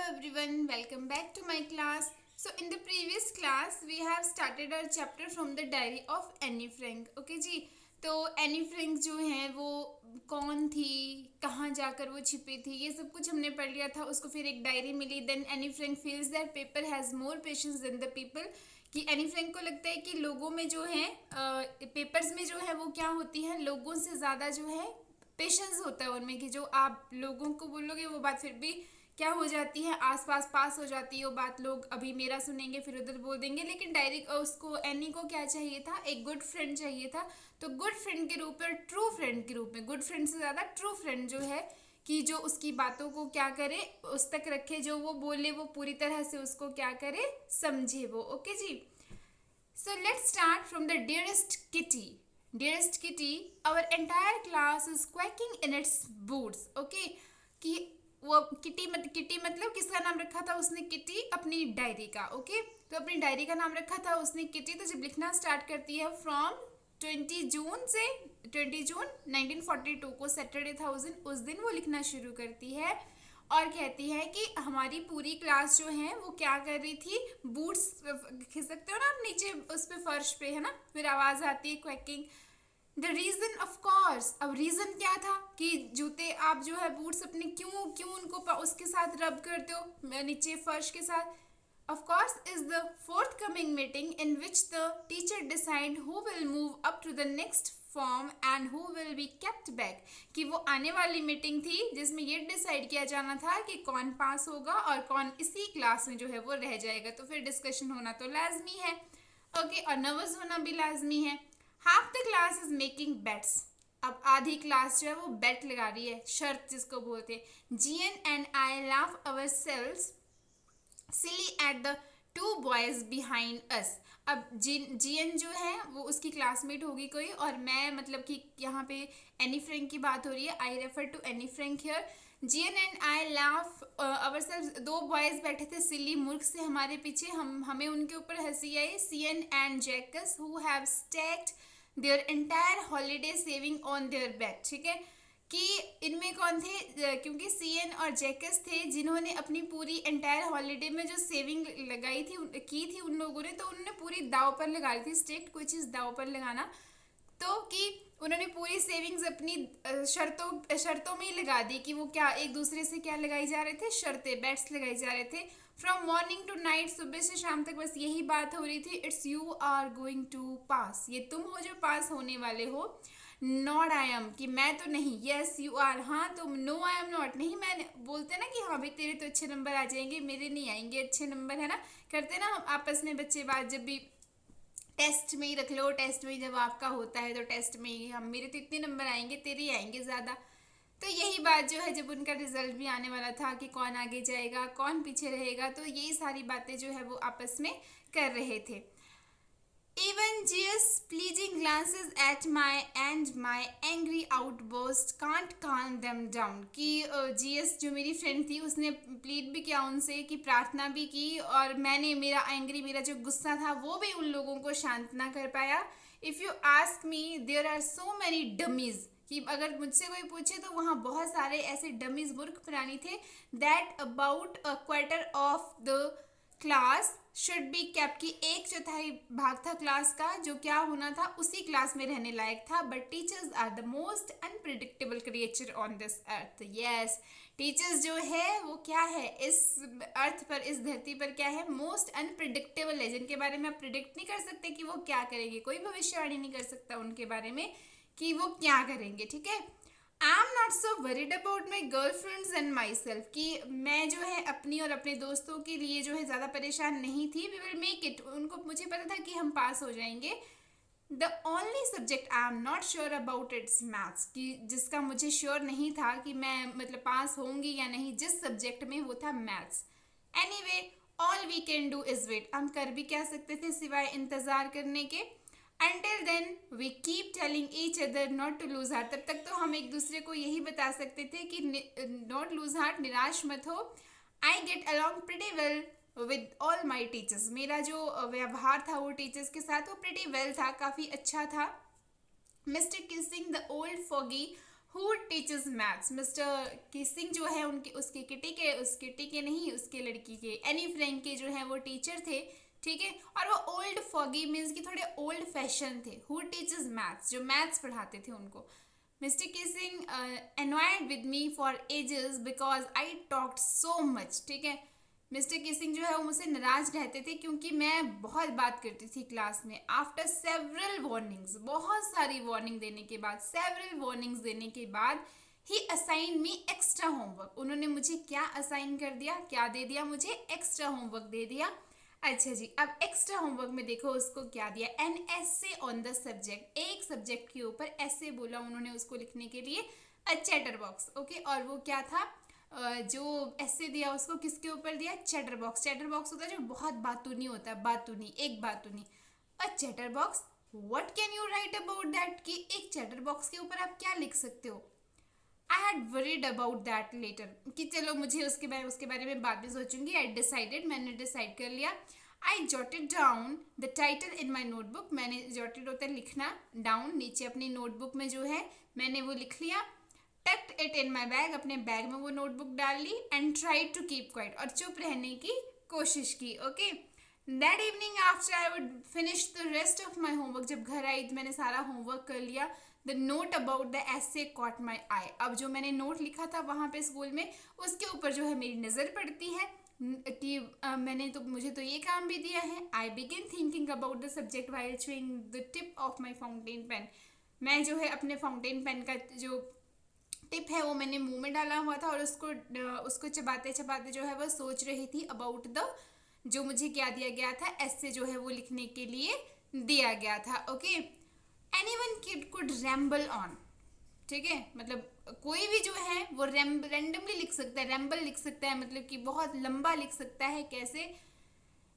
everyone, welcome back to my class. So in the previous class we have started our chapter from the diary of Anne Frank. Okay जी, तो Anne Frank जो है वो कौन थी, कहाँ जाकर वो छिपी थी, ये सब कुछ हमने पढ़ लिया था. उसको फिर एक डायरी मिली. Then Anne Frank feels that paper has more patience than the people. कि एनी फ्रैंक को लगता है कि लोगों में जो है पेपर्स में जो है वो क्या होती है, लोगों से ज़्यादा जो है पेशेंस होता है उनमें. कि जो आप लोगों को बोलोगे वो बात फिर भी क्या हो जाती है, आसपास पास हो जाती है वो बात. लोग अभी मेरा सुनेंगे फिर उधर बोल देंगे. लेकिन डायरी उसको एनी को क्या चाहिए था, एक गुड फ्रेंड चाहिए था. तो गुड फ्रेंड के रूप में, ट्रू फ्रेंड के रूप में, गुड फ्रेंड से ज़्यादा ट्रू फ्रेंड जो है कि जो उसकी बातों को क्या करे, उस तक रखे, जो वो बोले वो पूरी तरह से उसको क्या करे, समझे वो. ओके जी. So let's start from the dearest Kitty. Dearest Kitty, our entire class is quacking in its boots. Okay? कि वो किटी मतलब किसका नाम रखा था उसने, किटी अपनी डायरी का. ओके तो अपनी डायरी का नाम रखा था उसने किटी. तो जब लिखना स्टार्ट करती है फ्रॉम 20 जून से, 20 जून 1942 को सैटरडे था उस दिन. वो लिखना शुरू करती है और कहती है कि हमारी पूरी क्लास जो है वो क्या कर रही थी, बूट्स खिसकते हो ना आप नीचे उस पे, फर्श पे है ना, फिर आवाज़ आती है quaking. The reason of course, अब रीज़न क्या था कि जूते आप जो है बूट्स अपने क्यों उनको उसके साथ रब करते हो नीचे फर्श के साथ. Of course is the forthcoming meeting in which the teacher decide who will move up to the next form and who will be kept back. कि वो आने वाली मीटिंग थी जिसमें ये डिसाइड किया जाना था कि कौन पास होगा और कौन इसी क्लास में जो है वो रह जाएगा. तो फिर डिस्कशन होना तो लाजमी है. ओके और नर्वस होना भी लाजमी है. Half the class is making bets. अब आधी क्लास जो है वो बेट लगा रही है, शर्त जिसको बोलते हैं. G N and I laugh ourselves silly at the two boys behind us. अब जीएन जो है वो उसकी क्लासमेट होगी कोई, और मैं मतलब कि यहाँ पे एनी फ्रैंक की बात हो रही है. I refer to Anne Frank here. G N and I laugh ourselves. दो बॉयज बैठे थे सिली, मूर्ख से हमारे पीछे, हमें उनके ऊपर हंसी आई. Sean and Jacks who have stacked their entire holiday savings on their bed. ठीक है कि इनमें कौन थे, क्योंकि सीएन और जैकस थे जिन्होंने अपनी पूरी एंटायर हॉलीडे में जो सेविंग लगाई थी की थी उन लोगों ने, तो उन्होंने पूरी दाव पर लगा ली थी. स्टेक्ड कोई चीज़ दाव पर लगाना, तो कि उन्होंने पूरी सेविंग्स अपनी शर्तों में ही लगा दी. कि वो क्या एक दूसरे से क्या लगाई जा रहे थे, शर्तें, बेट्स लगाई जा रहे थे. फ्रॉम मॉर्निंग टू नाइट, सुबह से शाम तक बस यही बात हो रही थी. It's you are going to pass, ये तुम हो जो पास होने वाले हो. नॉट आई एम, कि मैं तो नहीं. यस यू आर, हाँ तुम. नो आई एम नॉट, नहीं मैं. बोलते ना कि हाँ भाई तेरे तो अच्छे नंबर आ जाएंगे, मेरे नहीं आएंगे अच्छे नंबर, है ना. करते ना हम आपस में बच्चे बात, जब भी टेस्ट में ही रख लो, टेस्ट में जब आपका होता है तो टेस्ट में ही हम, मेरे तो इतने नंबर आएंगे, तेरे ही आएंगे ज़्यादा. तो यही बात जो है जब उनका रिजल्ट भी आने वाला था कि कौन आगे जाएगा कौन पीछे रहेगा, तो यही सारी बातें जो है वो आपस में कर रहे थे. Even Gia's pleading glances at my and my angry outburst can't calm them down. कि जीएस जो मेरी फ्रेंड थी उसने प्लीड भी किया उनसे, कि प्रार्थना भी की, और मैंने मेरा जो गुस्सा था वो भी उन लोगों को शांत ना कर पाया. If you ask me there are so many dummies, कि अगर मुझसे कोई पूछे तो वहाँ बहुत सारे ऐसे डमीज, मूर्ख प्राणी थे. That about a quarter of the class should be cap, की एक चौथाई भाग था क्लास का जो क्या होना था, उसी क्लास में रहने लायक था. But teachers are the most unpredictable creature on this earth. Yes, teachers जो है वो क्या है इस अर्थ पर, इस धरती पर क्या है, मोस्ट अनप्रिडिक्टेबल है, जिनके बारे में आप प्रिडिक्ट नहीं कर सकते कि वो क्या करेंगे. कोई भविष्यवाणी नहीं कर सकता उनके बारे में कि वो क्या करेंगे. ठीक है. I am not so worried about my girl friends and my self, कि मैं जो है अपनी और अपने दोस्तों के लिए जो है ज़्यादा परेशान नहीं थी. वी विल मेक इट, उनको मुझे पता था कि हम पास हो जाएंगे. The only subject I am not sure about it's maths, कि जिसका मुझे श्योर नहीं था कि मैं मतलब पास होंगी या नहीं जिस सब्जेक्ट में, वो था maths. Anyway all we can do is wait, हम कर भी क्या सकते थे सिवाय इंतज़ार करने के. Until then we keep telling each other not to lose heart, तब तक तो हम एक दूसरे को यही बता सकते थे कि not lose heart, निराश मत हो. I get along pretty well with all my teachers, मेरा जो व्यवहार था वो टीचर्स के साथ वो pretty well था, काफ़ी अच्छा था. Mr. Kissing the old fogey who teachers maths. Mister Keesing जो है उनके उसके किटी के नहीं, उसके लड़की के एनी फ्रैंक के जो है वो टीचर थे, ठीक है। और वो ओल्ड फॉगी मीन्स कि थोड़े ओल्ड फैशन थे। हु टीचर्स मैथ्स, जो मैथ्स पढ़ाते थे उनको। Mister Keesing annoyed with me for ages because I talked so much, ठीक है। मिस्टर किसिंग जो है वो मुझसे नाराज रहते थे क्योंकि मैं बहुत बात करती थी क्लास में। आफ्टर सेवरल वार्निंग्स, बहुत सारी वार्निंग देने के बाद, सेवरल वार्निंग्स देने के बाद, ही असाइन मी एक्स्ट्रा होमवर्क। उन्होंने मुझे क्या असाइन कर दिया, क्या दे दिया मुझे, एक्स्ट्रा होमवर्क दे दिया। अच्छा जी, अब एक्स्ट्रा होमवर्क में देखो उसको क्या दिया, an essay on the subject, एक सब्जेक्ट के ऊपर ऐसे बोला उन्होंने उसको लिखने के लिए, अ चैटर बॉक्स, ओके। और वो क्या था, जो ऐसे दिया उसको किसके ऊपर दिया, चैटर बॉक्स। चैटर बॉक्स होता है जो बहुत बातूनी होता है, बातूनी, एक बातूनी, a chatter box. What can you write about that, कि एक चैटर बॉक्स के ऊपर आप क्या लिख सकते हो। I had worried about that letter, कि चलो मुझे उसके बारे में बाद में सोचूंगी। आई डिसाइडेड, मैंने डिसाइड कर लिया। आई jotted down the title in my notebook, मैंने जॉटेड होता है लिखना, डाउन नीचे अपनी नोटबुक में जो है मैंने वो लिख लिया। Tucked it in my bag, अपने बैग में वो नोटबुक डाल ली। And try to keep quiet, और चुप रहने की कोशिश की, okay. That evening after I would finish the rest of my homework, जब घर आई तो मैंने सारा होमवर्क कर लिया। The note about the essay caught my eye, अब जो मैंने नोट लिखा था वहाँ पे स्कूल में, उसके ऊपर जो है मेरी नज़र पड़ती है कि मुझे तो ये काम भी दिया है। I begin thinking about the subject while chewing the tip of my fountain pen, मैं जो है अपने फाउंटेन पेन का जो टिप है वो मैंने मुंह में डाला हुआ था, और उसको चबाते चबाते जो है वो सोच रही थी अबाउट द, जो मुझे क्या दिया गया था, ऐसे जो है वो लिखने के लिए दिया गया था, okay. Anyone kid could ramble on, ठीक है, मतलब कोई भी जो है वो रैंडमली लिख सकता है, रैम्बल लिख सकता है, मतलब कि बहुत लंबा लिख सकता है। कैसे,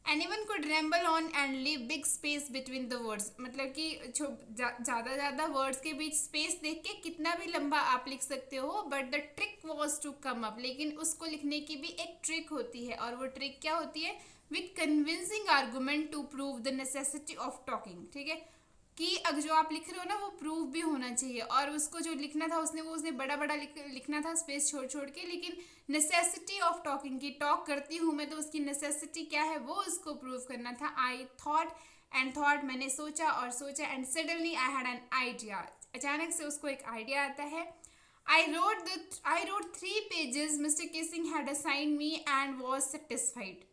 anyone could ramble on and leave big space between the words, मतलब कि ज़्यादा वर्ड्स के बीच स्पेस देख के कितना भी लंबा आप लिख सकते हो। But the trick was to come up, लेकिन उसको लिखने की भी एक ट्रिक होती है, और वो ट्रिक क्या होती है, with convincing argument to prove the necessity of talking, ठीक है, कि अगर जो आप लिख रहे हो ना वो प्रूफ भी होना चाहिए। और उसको जो लिखना था उसने बड़ा बड़ा लिखना था, स्पेस छोड़ छोड़ के, लेकिन नेसेसिटी ऑफ टॉकिंग की, टॉक करती हूँ मैं तो उसकी नेसेसिटी क्या है वो उसको प्रूव करना था। आई थॉट मैंने सोचा और सोचा, and suddenly I had an idea, अचानक से उसको एक आइडिया आता है। I wrote 3 pages Mr. Kissing had assigned me and was satisfied,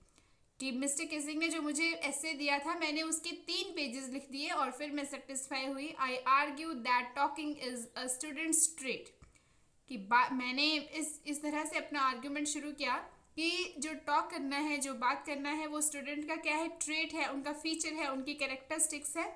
कि मिस्टर किसिंग ने जो मुझे ऐसे दिया था मैंने उसके 3 पेजेस लिख दिए और फिर मैं सेटिस्फाई हुई। I argue that talking is a student trait, कि मैंने इस तरह से अपना आर्ग्यूमेंट शुरू किया कि जो टॉक करना है, जो बात करना है, वो स्टूडेंट का क्या है, ट्रेट है, उनका फीचर है, उनकी कैरेक्टरिस्टिक्स है।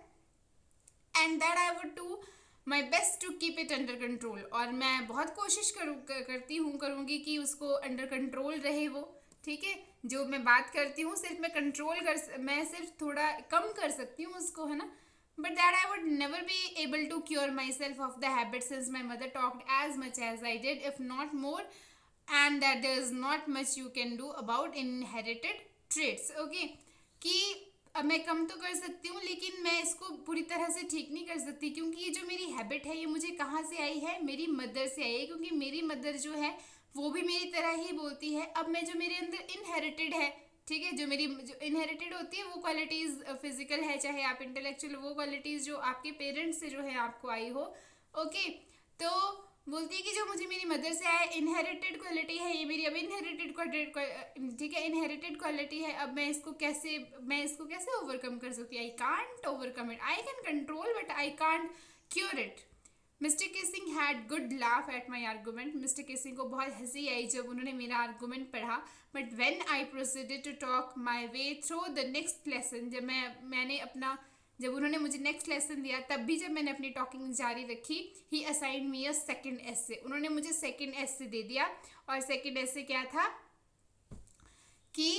And that I would do my best to keep it under control, और मैं बहुत कोशिश करूँगी कि उसको अंडर कंट्रोल रहे वो, ठीक है। जो मैं बात करती हूँ सिर्फ मैं सिर्फ थोड़ा कम कर सकती हूँ उसको, है ना। But that I would never be able to cure myself of the habit since my mother talked as much as I did, if not more, and that there is not much you can do about inherited traits, okay. कि अब मैं कम तो कर सकती हूँ लेकिन मैं इसको पूरी तरह से ठीक नहीं कर सकती, क्योंकि ये जो मेरी हैबिट है ये मुझे कहाँ से आई है, मेरी मदर से आई है, क्योंकि मेरी मदर जो है वो भी मेरी तरह ही बोलती है। अब मैं जो मेरे अंदर इनहेरिटेड है, ठीक है, जो इनहेरिटेड होती है वो क्वालिटीज़ फिजिकल है चाहे आप इंटेलेक्चुअल, वो क्वालिटीज़ जो आपके पेरेंट्स से जो है आपको आई हो, ओके। तो बोलती है कि जो मुझे मेरी मदर से आया इनहेरिटेड क्वालिटी है, ये मेरी अब इनहेरिटेड क्वालिटी, ठीक है, इनहेरिटेड क्वालिटी है। अब मैं इसको कैसे ओवरकम कर सकती हूँ, I can't overcome it, I can control but I can't cure it. Mister Keesing had good laugh at my argument, mister Keesing को बहुत हंसी आई जब उन्होंने मेरा आर्गूमेंट पढ़ा। But when I proceeded to talk my way through the next lesson, जब उन्होंने मुझे नेक्स्ट लेसन दिया तब भी जब मैंने अपनी टॉकिंग जारी रखी, ही असाइन मी अ सेकेंड एस्से, उन्होंने मुझे सेकेंड एस्से दे दिया। और सेकेंड एस्से क्या था कि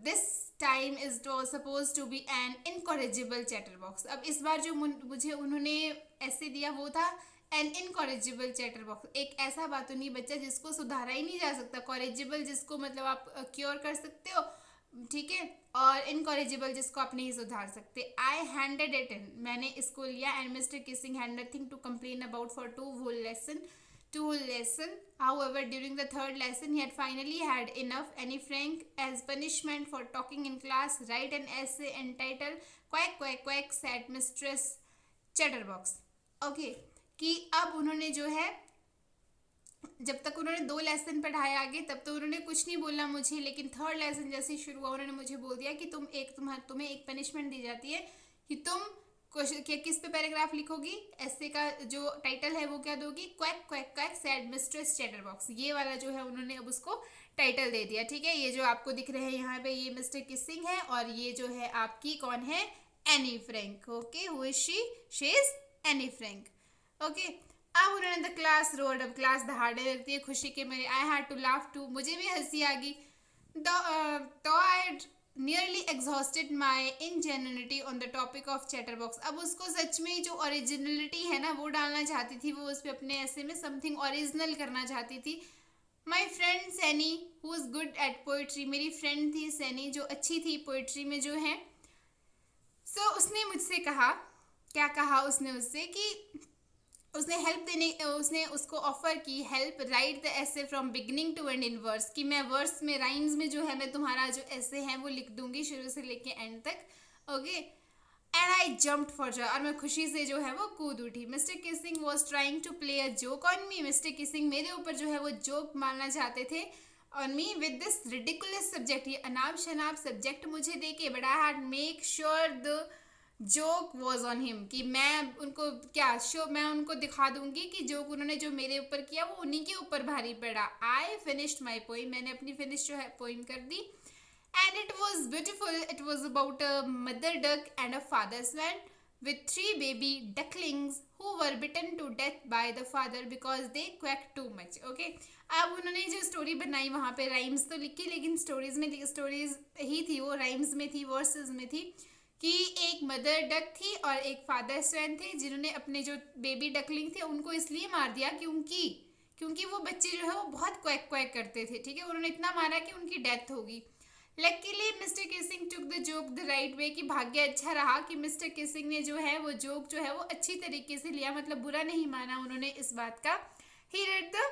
this time is suppose to be an incorrigible chatter box. अब इस बार जो मुझे उन्होंने ऐसे दिया वो था एन इनकॉरेजिबल चैटर बॉक्स, एक ऐसा बातूनी बच्चा जिसको सुधारा ही नहीं जा सकता, कॉरेजिबल जिसको मतलब आप क्योर कर सकते हो, ठीक है, और इनकॉरिजिबल जिसको आप नहीं सुधार सकते। आई हैंडेड इट इन, मैंने इसको लिया, and mister Keesing had nothing to complain about for two whole lesson. However, during the third lesson, he had finally had enough. Annie Frank, as punishment for talking in class, write an essay entitled "Quack Quack Quack," said Mistress Chatterbox. Okay, कि अब उन्होंने जो है, जब तक उन्होंने 2 lesson पढ़ाए आगे तब तो उन्होंने कुछ नहीं बोला मुझे, लेकिन थर्ड लेसन जैसे शुरू हुआ उन्होंने मुझे बोल दिया कि तुम्हें एक पनिशमेंट दी जाती है कि तुम किस पे पैराग्राफ लिखोगी, ऐसे का जो टाइटल है वो क्या दोगी, quack quack quack sad mistress chatterbox, ये वाला जो है उन्होंने अब उसको टाइटल दे दिया। ठीक है, ये जो आपको दिख रहे हैं यहाँ पे ये मिस्टर किसिंग है, और ये जो है आपकी कौन है, Anne Frank. Okay, who is she is Anne Frank. Okay, अब उन्होंने द क्लास रोड, अब क्लास दहाड़े लगती है खुशी के मेरे। I had to laugh too, मुझे भी हंसी आ गई। तो I nearly exhausted my ingenuity on the topic of chatterbox. अब उसको सच में जो ओरिजिनलिटी है ना वो डालना चाहती थी, वो उस पर अपने ऐसे में समथिंग ओरिजिनल करना चाहती थी। My friend Saini who is good at poetry, मेरी फ्रेंड थी सैनी जो अच्छी थी पोइट्री में जो है। सो उसने मुझसे कहा, क्या कहा उसने उससे कि उसने उसको ऑफर की help write the essay from beginning to end in verse, कि मैं वर्स में राइम्स में जो है मैं तुम्हारा जो ऐसे है वो लिख दूंगी शुरू से लेके एंड तक। Okay, and I jumped for joy, और मैं खुशी से जो है वो कूद उठी। Mister Keesing was trying to play a joke on me, mister Keesing मेरे ऊपर जो है वो जोक मारना चाहते थे on me with this ridiculous subject, ये अनाप शनाप सब्जेक्ट मुझे दे के, but I had make sure the joke was on him, कि मैं उनको मैं उनको दिखा दूंगी कि जोक उन्होंने जो मेरे ऊपर किया वो उन्हीं के ऊपर भारी पड़ा। आई फिनिश्ड माई पोइम, मैंने अपनी फिनिश जो है पोइम कर दी, and it was beautiful. It was about a mother duck and a father swan with 3 baby ducklings who were bitten to death by the father because they quacked too much. Okay, अब उन्होंने जो story बनाई वहाँ पे rhymes तो लिखी, लेकिन stories ही थी, वो राइम्स में थी, वर्सेस में थी, कि एक मदर डक थी और एक फादर स्वैन थे जिन्होंने अपने जो बेबी डकलिंग थे उनको इसलिए मार दिया क्योंकि वो बच्चे जो है वो बहुत क्वैक क्वैक करते थे। ठीक है, उन्होंने इतना मारा कि उनकी डेथ होगी। Luckily mister Keesing took the joke the right way, कि भाग्य अच्छा रहा कि मिस्टर किसिंग ने जो है वो जोक जो है वो अच्छी तरीके से लिया, मतलब बुरा नहीं माना उन्होंने इस बात का। He read the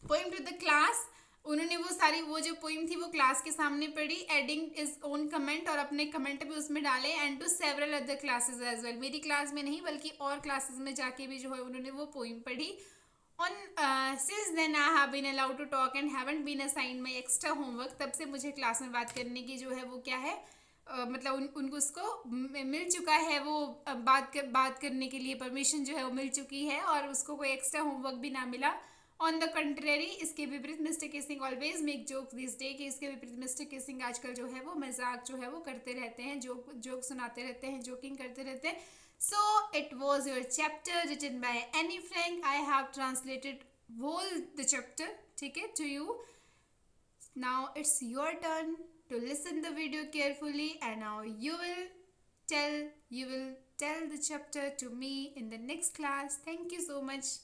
poem to the class, उन्होंने वो जो पोइम थी वो क्लास के सामने पढ़ी, एडिंग इज ओन कमेंट, और अपने कमेंट भी उसमें डाले, and to several other classes as well, मेरी क्लास में नहीं बल्कि और क्लासेस में जाके भी जो है उन्होंने वो पोइम पढ़ी। On since then I have been allowed to talk and haven't been assigned my extra homework, तब से मुझे क्लास में बात करने की जो है वो क्या है, मतलब उनको उसको मिल चुका है, वो बात करने के लिए परमिशन जो है वो मिल चुकी है, और उसको कोई एक्स्ट्रा होमवर्क भी ना मिला। ऑन द कंट्रेरी, इसके विपरीत mister Keesing always make joke this day, कि इसके विपरीत मिस्टर किसिंग आजकल जो है वो मजाक जो है वो करते रहते हैं, जोक सुनाते रहते हैं, जोकिंग करते रहते हैं। So it was your chapter written by Annie Frank. I have translated whole the chapter, ठीक है, to you. Now it's your turn to listen the video carefully, and now you will tell the chapter to me in the next class. Thank you so much.